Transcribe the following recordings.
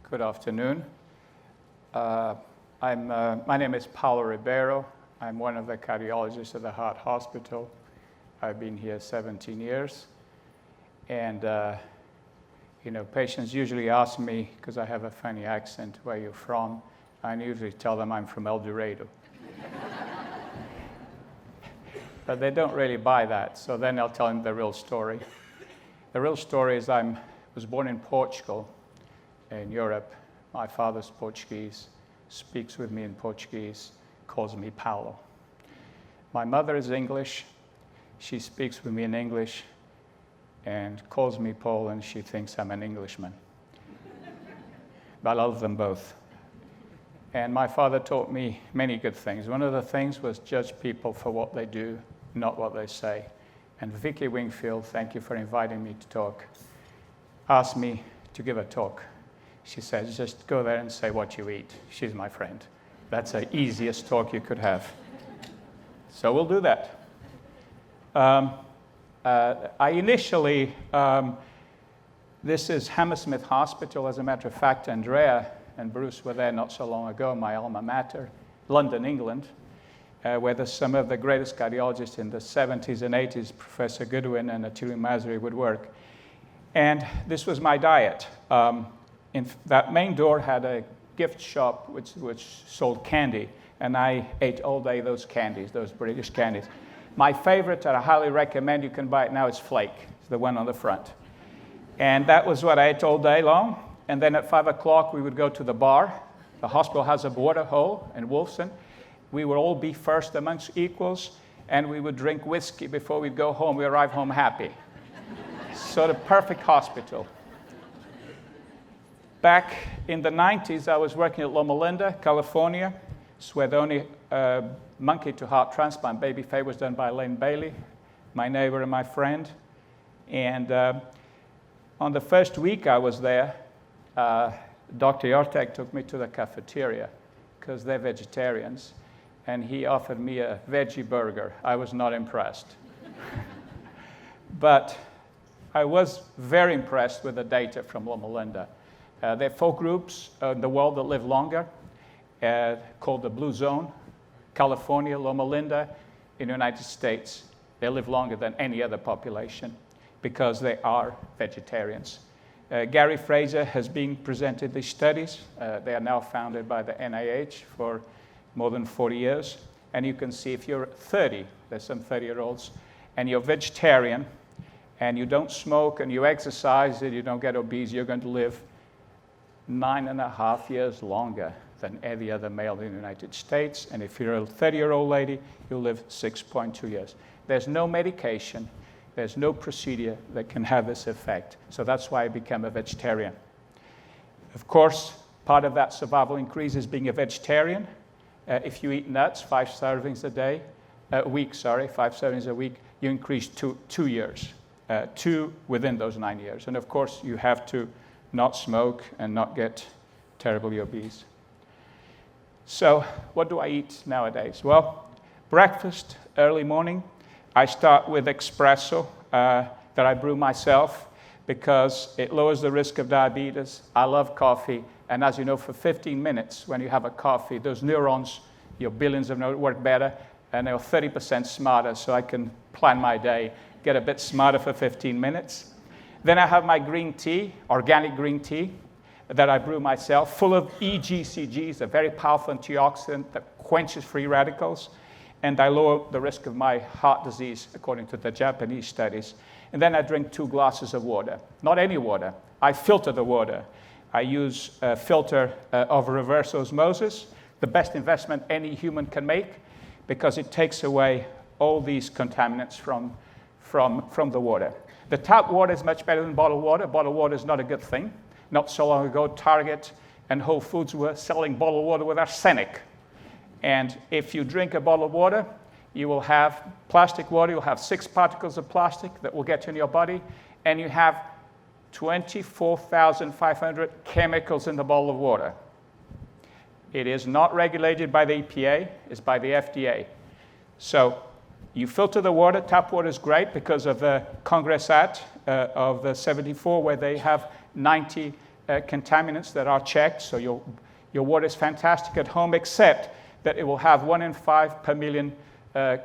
Good afternoon. My name is Paulo Ribeiro. I'm one of the cardiologists at the Heart Hospital. I've been here 17 years. And, patients usually ask me, because I have a funny accent, where you're from. I usually tell them I'm from El Dorado. But they don't really buy that, so then I'll tell them the real story. The real story is I was born in Portugal, in Europe. My father's Portuguese, speaks with me in Portuguese, calls me Paulo. My mother is English. She speaks with me in English and calls me Paul, and she thinks I'm an Englishman. But I love them both. And my father taught me many good things. One of the things was judge people for what they do, not what they say. And Vicky Wingfield, thank you for inviting me to talk, asked me to give a talk. She said, just go there and say what you eat. She's my friend. That's the easiest talk you could have. So we'll do that. This is Hammersmith Hospital. As a matter of fact, Andrea and Bruce were there not so long ago, my alma mater, London, England, where some of the greatest cardiologists in the 70s and 80s, Professor Goodwin and Artery Masri, would work. And this was my diet. That main door had a gift shop which sold candy, and I ate all day those candies, those British candies. My favorite, that I highly recommend, you can buy it now, is Flake. It's the one on the front. And that was what I ate all day long. And then at 5 o'clock, we would go to the bar. The hospital has a water hole in Wolfson. We would all be first amongst equals, and we would drink whiskey before we'd go home. We arrive home happy. So the perfect hospital. Back in the 90s, I was working at Loma, California. It's where the only monkey to heart transplant, Baby Faye, was done by Elaine Bailey, my neighbor and my friend. And on the first week I was there, Dr. Yartek took me to the cafeteria because they're vegetarians, and he offered me a veggie burger. I was not impressed. But I was very impressed with the data from Loma Linda. There are 4 groups in the world that live longer, called the Blue Zone, California, Loma Linda, in the United States. They live longer than any other population because they are vegetarians. Gary Fraser has been presented these studies. They are now funded by the NIH for more than 40 years. And you can see if you're 30, there's some 30-year-olds, and you're vegetarian, and you don't smoke, and you exercise, and you don't get obese, you're going to live 9.5 years longer than any other male in the United States. And if you're a 30-year-old lady, you'll live 6.2 years. There's no medication, there's no procedure that can have this effect. So that's why I became a vegetarian. Of course, part of that survival increase is being a vegetarian. If you eat nuts, 5 servings a week, 5 servings a week, you increase 2 years, 2 within those 9 years. And of course, you have to not smoke and not get terribly obese. So what do I eat nowadays? Well, breakfast, early morning, I start with espresso that I brew myself because it lowers the risk of diabetes. I love coffee, and as you know, for 15 minutes when you have a coffee, those neurons, your billions of neurons, work better, and they're 30% smarter, so I can plan my day, get a bit smarter for 15 minutes. Then I have my green tea, organic green tea, that I brew myself, full of EGCGs, a very powerful antioxidant that quenches free radicals, and I lower the risk of my heart disease, according to the Japanese studies. And then I drink 2 glasses of water. Not any water. I filter the water. I use a filter of reverse osmosis, the best investment any human can make, because it takes away all these contaminants from the water. The tap water is much better than bottled water. Bottled water is not a good thing. Not so long ago, Target and Whole Foods were selling bottled water with arsenic. And if you drink a bottle of water, you will have plastic water. You'll have 6 particles of plastic that will get in your body. And you have 24,500 chemicals in the bottle of water. It is not regulated by the EPA. It's by the FDA. So You filter the water. Tap water is great because of the Congress Act of the 74, where they have 90 contaminants that are checked, so your water is fantastic at home, except that it will have 1 in 5 per million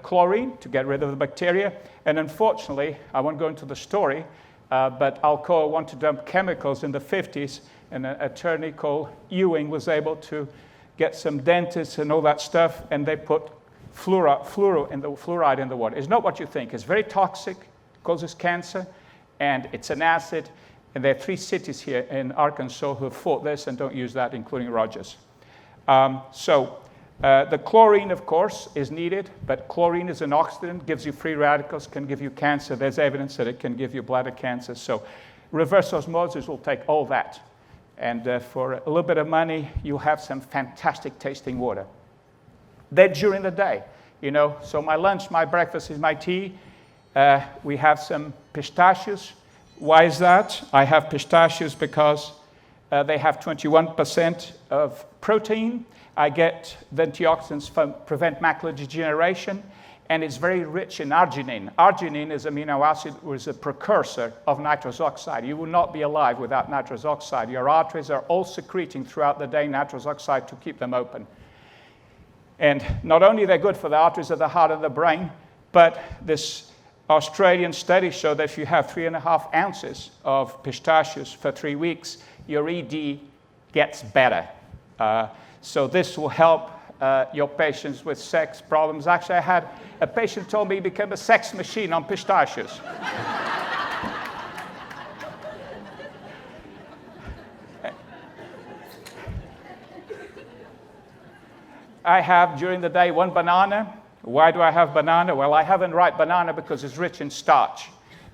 chlorine to get rid of the bacteria. And unfortunately, I won't go into the story, but Alcoa wanted to dump chemicals in the 50s, and an attorney called Ewing was able to get some dentists and all that stuff, and they put fluoride in the water. It's not what you think. It's very toxic, causes cancer, and it's an acid. And there are 3 cities here in Arkansas who have fought this and don't use that, including Rogers. The chlorine, of course, is needed, but chlorine is an oxidant, gives you free radicals, can give you cancer. There's evidence that it can give you bladder cancer. So reverse osmosis will take all that. And for a little bit of money, you'll have some fantastic tasting water. Then during the day, so my lunch, my breakfast is my tea. We have some pistachios. Why is that? I have pistachios because they have 21% of protein. I get the antioxidants prevent macular degeneration, and it's very rich in arginine. Arginine is an amino acid, which is a precursor of nitrous oxide. You will not be alive without nitrous oxide. Your arteries are all secreting throughout the day nitrous oxide to keep them open. And not only they're good for the arteries of the heart and the brain, but this Australian study showed that if you have 3.5 ounces of pistachios for 3 weeks, your ED gets better. So this will help your patients with sex problems. Actually, I had a patient told me he became a sex machine on pistachios. I have, during the day, 1 banana. Why do I have banana? Well, I have a ripe banana because it's rich in starch.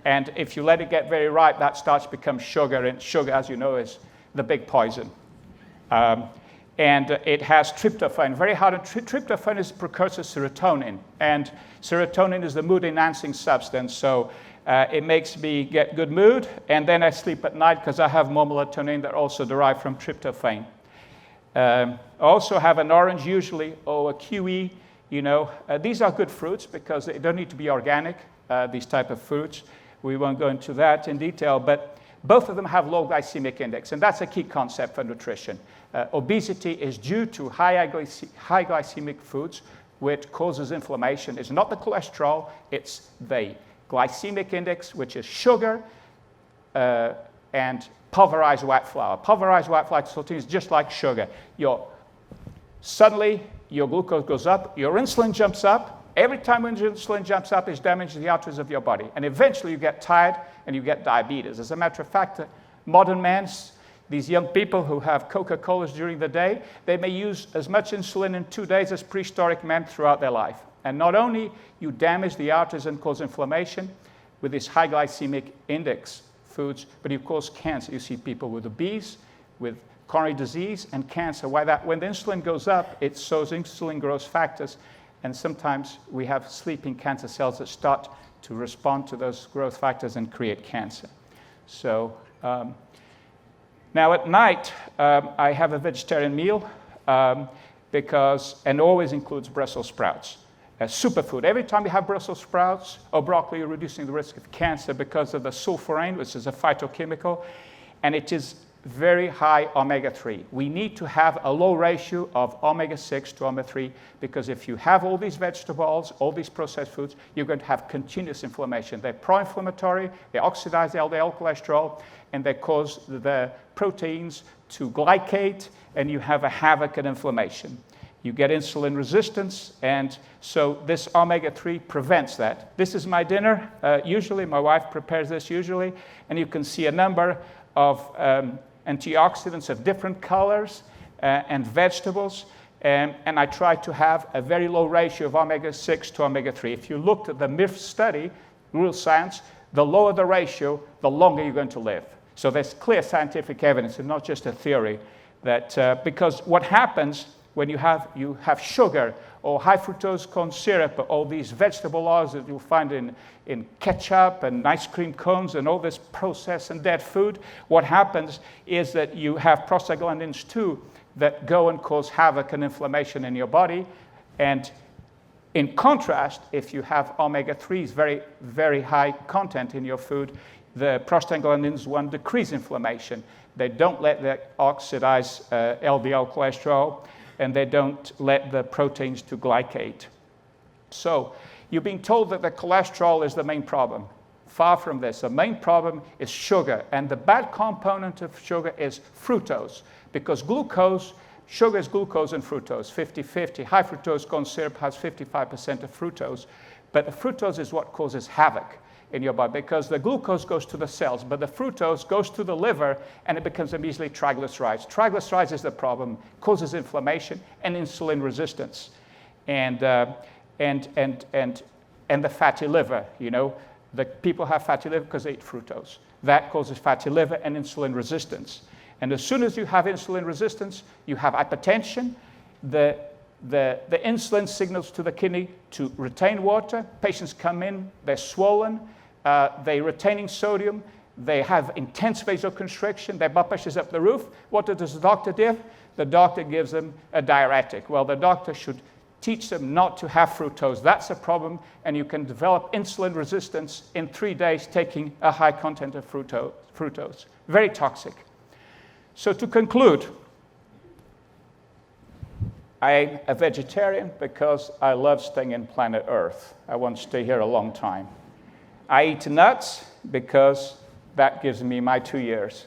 And if you let it get very ripe, that starch becomes sugar. And sugar, as you know, is the big poison. And it has tryptophan. Very hard. Tryptophan is a precursor to serotonin. And serotonin is the mood-enhancing substance. So it makes me get good mood. And then I sleep at night because I have more melatonin that also derived from tryptophan. I also have an orange usually, or a kiwi. These are good fruits because they don't need to be organic, these type of fruits. We won't go into that in detail, but both of them have low glycemic index, and that's a key concept for nutrition. Obesity is due to high glycemic foods, which causes inflammation. It's not the cholesterol, it's the glycemic index, which is sugar, and pulverized white flour. Pulverized white flour is just like sugar. Suddenly, your glucose goes up, your insulin jumps up. Every time when your insulin jumps up, it's damaging the arteries of your body. And eventually you get tired and you get diabetes. As a matter of fact, modern men, these young people who have Coca-Colas during the day, they may use as much insulin in 2 days as prehistoric men throughout their life. And not only you damage the arteries and cause inflammation with these high glycemic index foods, but you cause cancer. You see people with obese, with coronary disease and cancer. Why that? When the insulin goes up, it sows insulin growth factors, and sometimes we have sleeping cancer cells that start to respond to those growth factors and create cancer. So now at night, I have a vegetarian meal and always includes Brussels sprouts. A superfood. Every time you have Brussels sprouts or broccoli, you're reducing the risk of cancer because of the sulforaphane, which is a phytochemical, and it is very high omega-3. We need to have a low ratio of omega-6 to omega-3 because if you have all these vegetables, all these processed foods, you're going to have continuous inflammation. They're pro-inflammatory, they oxidize the LDL cholesterol, and they cause the proteins to glycate, and you have a havoc and inflammation. You get insulin resistance, and so this omega-3 prevents that. This is my dinner. Usually, my wife prepares this usually, and you can see a number of antioxidants of different colors and vegetables, and I try to have a very low ratio of omega-6 to omega-3. If you looked at the MIRF study, real science, the lower the ratio, the longer you're going to live. So there's clear scientific evidence, and not just a theory, that because what happens when you have sugar or high fructose corn syrup, or all these vegetable oils that you'll find in ketchup and ice cream cones and all this processed and dead food, what happens is that you have prostaglandins too that go and cause havoc and inflammation in your body. And in contrast, if you have omega-3s, very, very high content in your food, The prostaglandins 1 decrease inflammation. They don't let that oxidize LDL cholesterol, and they don't let the proteins to glycate. So you're being told that the cholesterol is the main problem. Far from this. The main problem is sugar, and the bad component of sugar is fructose, because sugar is glucose and fructose, 50-50. High fructose corn syrup has 55% of fructose, but the fructose is what causes havoc in your body, because the glucose goes to the cells, but the fructose goes to the liver, and it becomes immediately triglycerides. Triglycerides is the problem, causes inflammation and insulin resistance, and the fatty liver. You know, the people have fatty liver because they eat fructose. That causes fatty liver and insulin resistance. And as soon as you have insulin resistance, you have hypertension. The insulin signals to the kidney to retain water. Patients come in, they're swollen, they're retaining sodium, they have intense vasoconstriction, their blood pressure is up the roof. What does the doctor do? The doctor gives them a diuretic. Well, the doctor should teach them not to have fructose. That's a problem, and you can develop insulin resistance in 3 days taking a high content of fructose. Very toxic. So to conclude, I'm a vegetarian because I love staying in planet Earth. I want to stay here a long time. I eat nuts because that gives me my 2 years.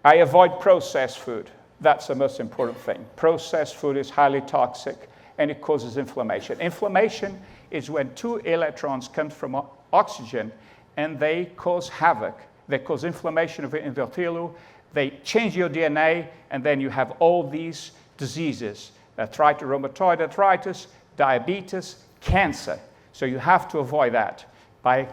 I avoid processed food. That's the most important thing. Processed food is highly toxic, and it causes inflammation. Inflammation is when 2 electrons come from oxygen, and they cause havoc. They cause inflammation of the endothelium. They change your DNA, and then you have all these diseases: arthritis, rheumatoid arthritis, diabetes, cancer. So you have to avoid that by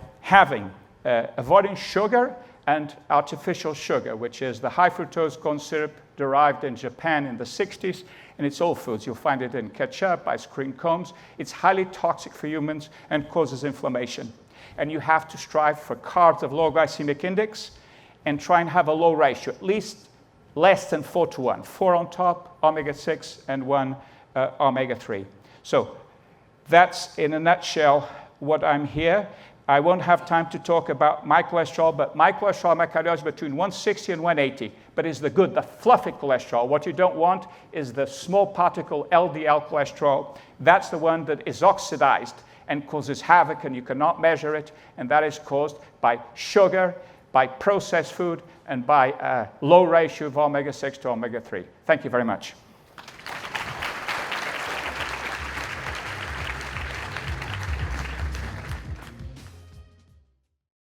avoiding sugar and artificial sugar, which is the high fructose corn syrup derived in Japan in the 60s, and it's all foods. You'll find it in ketchup, ice cream cones. It's highly toxic for humans and causes inflammation. And you have to strive for carbs of low glycemic index and try and have a low ratio, at least less than 4:1. 4 on top, omega-6, and 1 omega-3. So that's, in a nutshell, what I'm here. I won't have time to talk about my cholesterol, but my cholesterol, my cardiology, is between 160 and 180. But it's the good, the fluffy cholesterol. What you don't want is the small particle LDL cholesterol. That's the one that is oxidized and causes havoc, and you cannot measure it. And that is caused by sugar, by processed food, and by a low ratio of omega-6 to omega-3. Thank you very much.